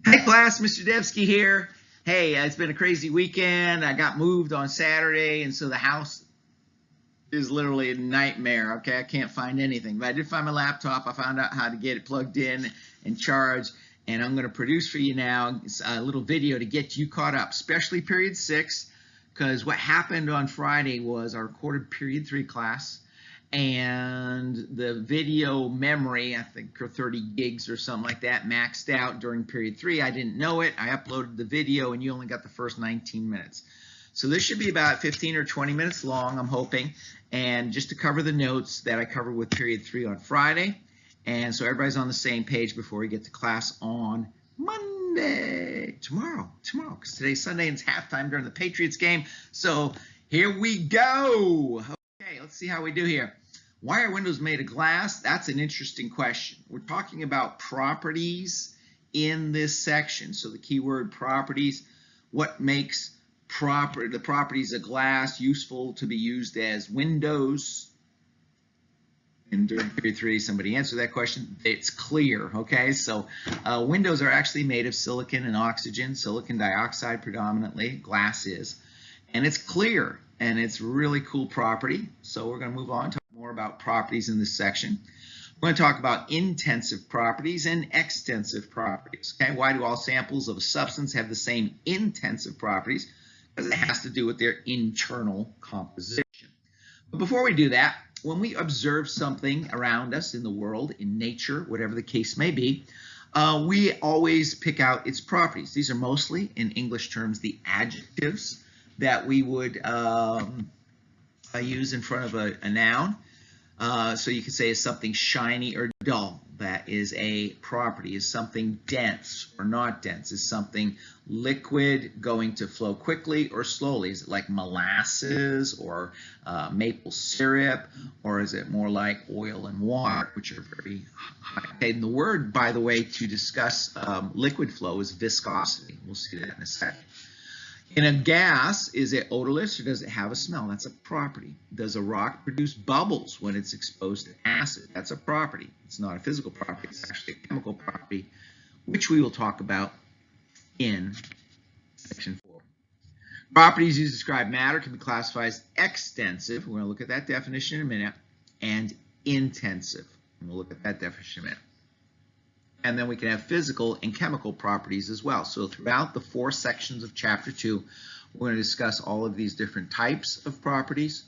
Hi class, Mr. Debski here. Hey, it's been a crazy weekend. I got moved on Saturday, and so the house is literally a nightmare. Okay, I can't find anything, but I did find my laptop. I found out how to get it plugged in and charged, and I'm going to produce for you now a little video to get you caught up, especially period 6, because what happened on Friday was I recorded period 3 class, and the video memory, I think 30 gigs or something like that, maxed out during period 3. I didn't know it. I uploaded the video and you only got the first 19 minutes. So this should be about 15 or 20 minutes long, I'm hoping, and just to cover the notes that I covered with period 3 on Friday, and so everybody's on the same page before we get to class on Monday, tomorrow, because today's Sunday and it's halftime during the Patriots game. So here we go. Okay, let's see how we do here. Why are windows made of glass? That's an interesting question. We're talking about properties in this section. So the keyword properties, what makes the properties of glass useful to be used as windows? And during period 3, somebody answered that question. It's clear, okay? So windows are actually made of silicon and oxygen, silicon dioxide predominantly, glass is. And it's clear, and it's a really cool property. So we're going to move on, talk more about properties in this section. We're going to talk about intensive properties and extensive properties. Okay, why do all samples of a substance have the same intensive properties? Because it has to do with their internal composition. But before we do that, when we observe something around us in the world, in nature, whatever the case may be, we always pick out its properties. These are mostly, in English terms, the adjectives that we would use in front of a noun. So you could say is something shiny or dull. That is a property. Is something dense or not dense? Is something liquid going to flow quickly or slowly? Is it like molasses or maple syrup, or is it more like oil and water, which are very high? Okay, and the word, by the way, to discuss liquid flow is viscosity. We'll see that in a second. In a gas, is it odorless or does it have a smell? That's a property. Does a rock produce bubbles when it's exposed to acid? That's a property. It's not a physical property. It's actually a chemical property, which we will talk about in section 4. Properties used to describe matter can be classified as extensive. We're going to look at that definition in a minute, and intensive. And we'll look at that definition in a minute. And then we can have physical and chemical properties as well. So throughout the 4 sections of chapter 2, we're going to discuss all of these different types of properties.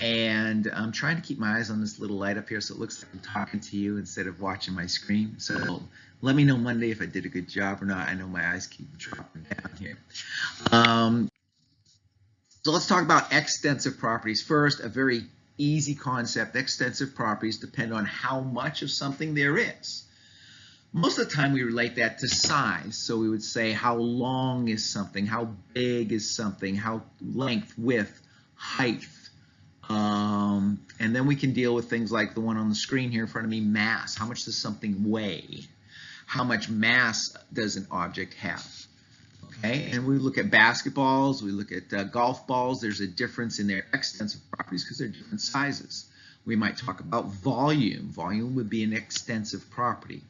And I'm trying to keep my eyes on this little light up here so it looks like I'm talking to you instead of watching my screen. So let me know Monday if I did a good job or not. I know my eyes keep dropping down here. So let's talk about extensive properties first. A very easy concept. Extensive properties depend on how much of something there is. Most of the time we relate that to size. So we would say how long is something, how big is something, how length, width, height. And then we can deal with things like the one on the screen here in front of me, mass. How much does something weigh? How much mass does an object have? Okay, and we look at basketballs, we look at golf balls. There's a difference in their extensive properties because they're different sizes. We might talk about volume. Volume would be an extensive property.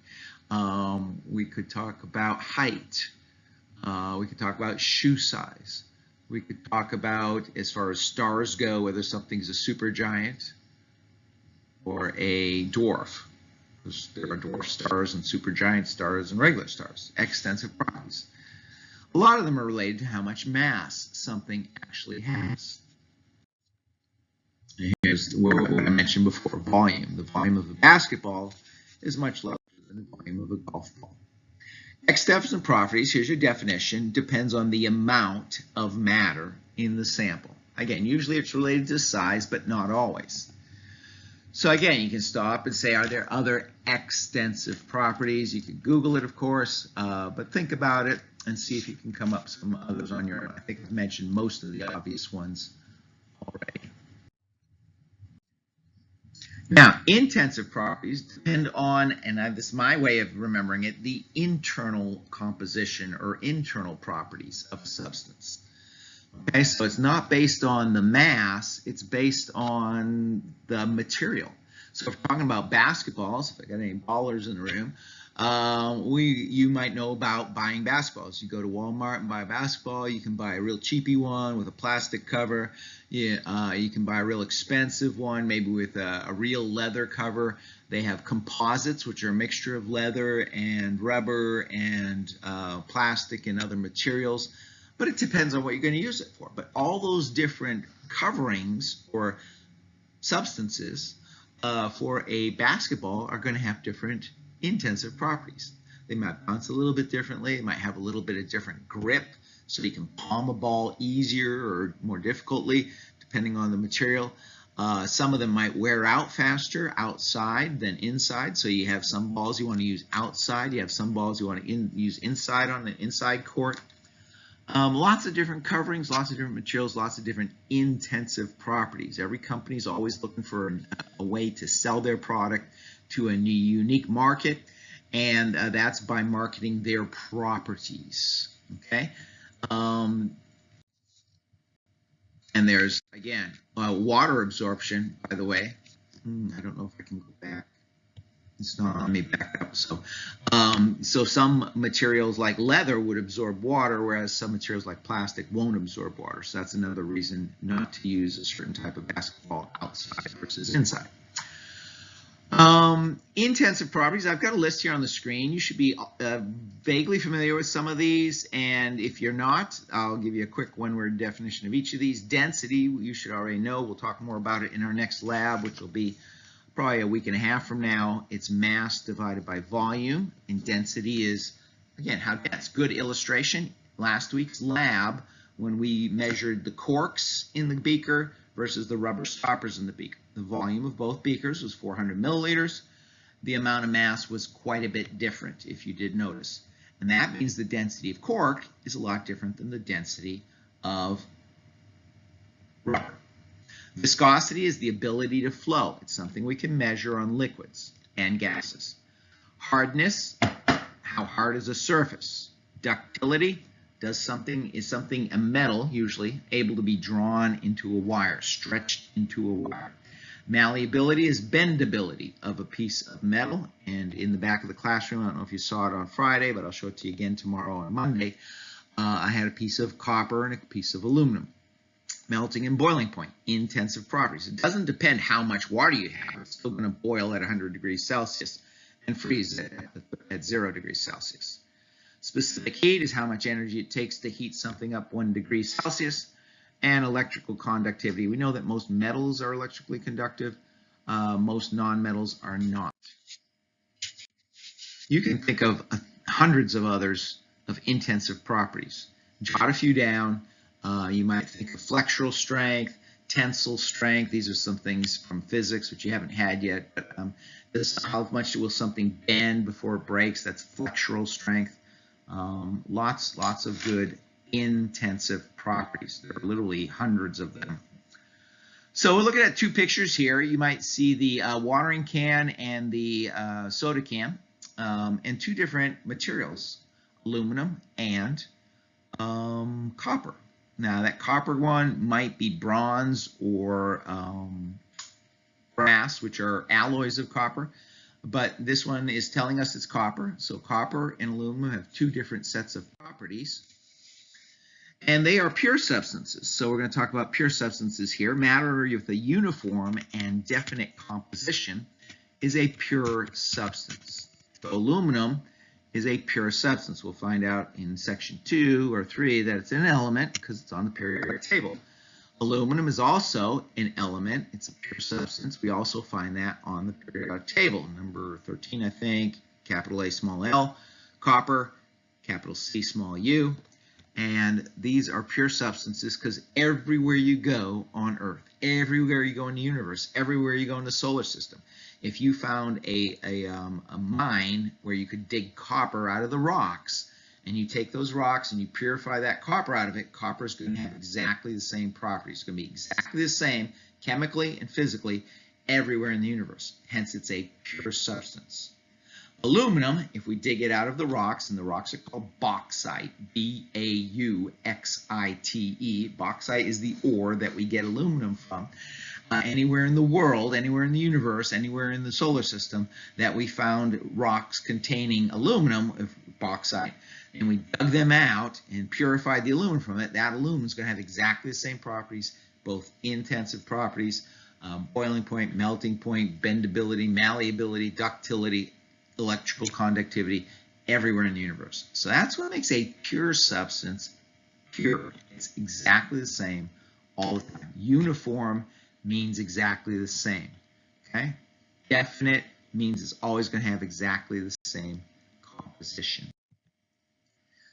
We could talk about height. We could talk about shoe size. We could talk about, as far as stars go, whether something's a supergiant or a dwarf. There are dwarf stars and supergiant stars and regular stars. Extensive properties. A lot of them are related to how much mass something actually has. And here's what I mentioned before, volume. The volume of a basketball is much larger than the volume of a golf ball. Extensive properties, here's your definition, depends on the amount of matter in the sample. Again, usually it's related to size, but not always. So again, you can stop and say, are there other extensive properties? You can Google it, of course, but think about it and see if you can come up with some others on your own. I think I've mentioned most of the obvious ones already. Now, intensive properties depend on, and this is my way of remembering it, the internal composition or internal properties of a substance. Okay, so it's not based on the mass, it's based on the material. So if we're talking about basketballs, if I got any ballers in the room, You might know about buying basketballs. You go to Walmart and buy a basketball. You can buy a real cheapy one with a plastic cover. You can buy a real expensive one, maybe with a real leather cover. They have composites, which are a mixture of leather and rubber and plastic and other materials. But it depends on what you're going to use it for. But all those different coverings or substances for a basketball are going to have different intensive properties. They might bounce a little bit differently. They might have a little bit of different grip, so you can palm a ball easier or more difficultly, depending on the material. Some of them might wear out faster outside than inside, so you have some balls you want to use outside. You have some balls you want to use inside on the inside court. Lots of different coverings, lots of different materials, lots of different intensive properties. Every company is always looking for a way to sell their product to a unique market, and that's by marketing their properties. Okay, and there's again water absorption. By the way, I don't know if I can go back. It's not on me back up. So some materials like leather would absorb water, whereas some materials like plastic won't absorb water. So that's another reason not to use a certain type of basketball outside versus inside. Intensive properties. I've got a list here on the screen. You should be vaguely familiar with some of these, and if you're not, I'll give you a quick one-word definition of each of these. Density, you should already know. We'll talk more about it in our next lab, which will be probably a week and a half from now. It's mass divided by volume, and density is, again, how dense. Good illustration. Last week's lab, when we measured the corks in the beaker versus the rubber stoppers in the beaker. The volume of both beakers was 400 milliliters. The amount of mass was quite a bit different, if you did notice. And that means the density of cork is a lot different than the density of rubber. Viscosity is the ability to flow. It's something we can measure on liquids and gases. Hardness, how hard is a surface? Ductility, is something a metal, usually, able to be drawn into a wire, stretched into a wire. Malleability is bendability of a piece of metal, and in the back of the classroom, I don't know if you saw it on Friday, but I'll show it to you again tomorrow on Monday, I had a piece of copper and a piece of aluminum. Melting and boiling point, intensive properties. It doesn't depend how much water you have. It's still going to boil at 100 degrees Celsius and freeze at 0 degrees Celsius. Specific heat is how much energy it takes to heat something up 1 degree Celsius. And electrical conductivity. We know that most metals are electrically conductive. Most non-metals are not. You can think of hundreds of others of intensive properties. Jot a few down. You might think of flexural strength, tensile strength. These are some things from physics which you haven't had yet. But how much will something bend before it breaks? That's flexural strength. Lots of good intensive properties. There are literally hundreds of them. So we're looking at two pictures here. You might see the watering can and the soda can, and two different materials, aluminum and copper. Now that copper one might be bronze or brass, which are alloys of copper, but this one is telling us it's copper. So copper and aluminum have two different sets of properties. And they are pure substances. So we're going to talk about pure substances here. Matter with a uniform and definite composition is a pure substance. So aluminum is a pure substance. We'll find out in section 2 or 3 that it's an element because it's on the periodic table. Aluminum is also an element. It's a pure substance. We also find that on the periodic table. Number 13, I think, capital A, small l. Copper, capital C, small u. And these are pure substances because everywhere you go on Earth, everywhere you go in the universe, everywhere you go in the solar system, if you found a mine where you could dig copper out of the rocks, and you take those rocks and you purify that copper out of it, copper is going to have exactly the same properties. It's going to be exactly the same chemically and physically everywhere in the universe. Hence, it's a pure substance. Aluminum, if we dig it out of the rocks, and the rocks are called bauxite, B-A-U-X-I-T-E. Bauxite is the ore that we get aluminum from. anywhere in the world, anywhere in the universe, anywhere in the solar system that we found rocks containing aluminum, bauxite, and we dug them out and purified the aluminum from it, that aluminum is going to have exactly the same properties, both intensive properties, boiling point, melting point, bendability, malleability, ductility, electrical conductivity, everywhere in the universe. So that's what makes a pure substance pure. It's exactly the same all the time. Uniform means exactly the same. Okay? Definite means it's always going to have exactly the same composition.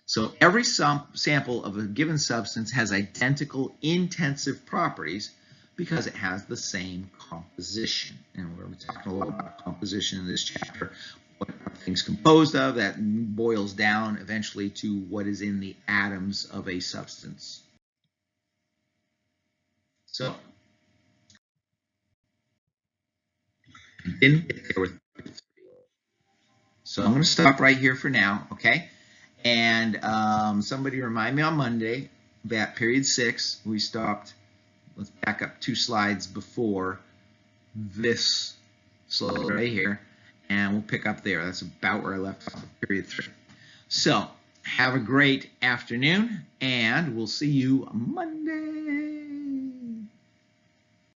So every sample of a given substance has identical intensive properties because it has the same composition. And we're talking a lot about composition in this chapter. What are things composed of? That boils down eventually to what is in the atoms of a substance. So, didn't get there with 3. So I'm going to stop right here for now, okay? And somebody remind me on Monday that period 6, we stopped. Let's back up 2 slides before this slide right here, and we'll pick up there. That's about where I left off with period 3. So have a great afternoon, and we'll see you Monday.